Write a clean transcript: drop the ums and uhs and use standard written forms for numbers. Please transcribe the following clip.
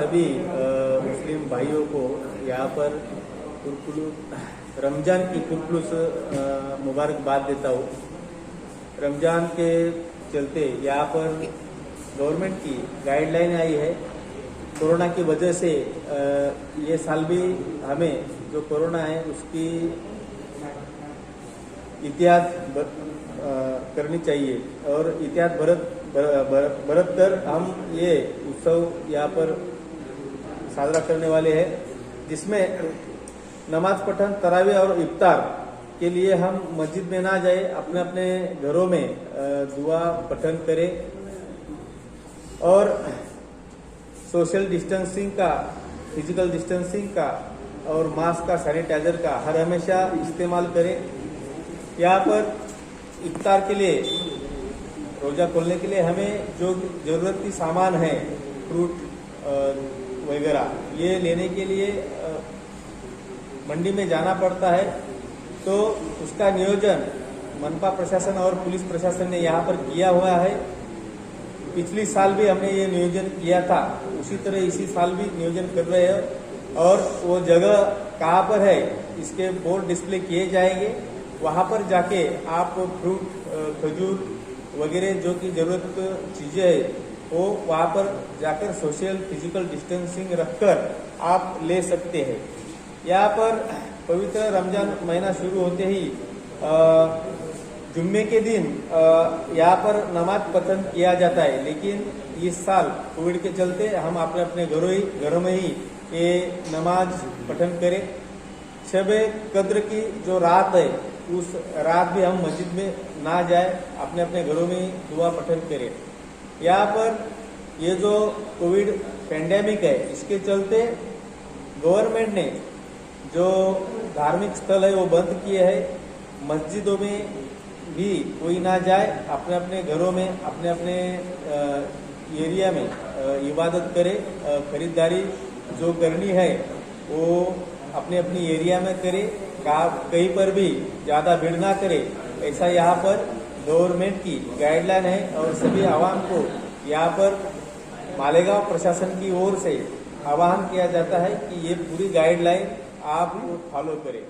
सभी मुस्लिम भाइयों को यहाँ पर रमजान की खुलूस मुबारकबाद देता हूँ। रमजान के चलते यहाँ पर गवर्नमेंट की गाइडलाइन आई है। कोरोना की वजह से ये साल भी हमें जो कोरोना है उसकी एहतियात करनी चाहिए और एहतियात बरत कर हम ये उत्सव यहाँ पर साजरा करने वाले हैं, जिसमें नमाज पठन, तरावी और इफ्तार के लिए हम मस्जिद में ना जाए, अपने अपने घरों में दुआ पठन करें और सोशल डिस्टेंसिंग का, फिजिकल डिस्टेंसिंग का और मास्क का, सैनिटाइजर का हर हमेशा इस्तेमाल करें। यहाँ पर इफ्तार के लिए, रोजा खोलने के लिए हमें जो जरूरती सामान है, फ्रूट वगैरह, ये लेने के लिए मंडी में जाना पड़ता है। तो उसका नियोजन मनपा प्रशासन और पुलिस प्रशासन ने यहाँ पर किया हुआ है। पिछली साल भी हमने ये नियोजन किया था, उसी तरह इसी साल भी नियोजन कर रहे हैं और वो जगह कहाँ पर है इसके बोर्ड डिस्प्ले किए जाएंगे। वहाँ पर जाके आप फ्रूट, खजूर वगैरह जो कि जरूरत चीजें है वो वहाँ पर जाकर सोशल फिजिकल डिस्टेंसिंग रखकर आप ले सकते हैं। यहाँ पर पवित्र रमजान महीना शुरू होते ही जुम्मे के दिन यहाँ पर नमाज पठन किया जाता है, लेकिन इस साल कोविड के चलते हम अपने अपने घरों में ही ये नमाज पठन करें। शब कद्र की जो रात है उस रात भी हम मस्जिद में ना जाए, अपने अपने घरों में ही दुआ पठन करें। यहाँ पर ये जो कोविड पेंडेमिक है इसके चलते गवर्नमेंट ने जो धार्मिक स्थल है वो बंद किए हैं। मस्जिदों में भी कोई ना जाए, अपने अपने घरों में, अपने अपने एरिया में इबादत करे। खरीदारी जो करनी है वो अपने अपनी एरिया में करे, कहीं पर भी ज़्यादा भीड़ ना करे, ऐसा यहाँ पर गवर्नमेंट की गाइडलाइन है। और सभी आवाम को यहाँ पर मालेगांव प्रशासन की ओर से आह्वान किया जाता है कि ये पूरी गाइडलाइन आप फॉलो करें।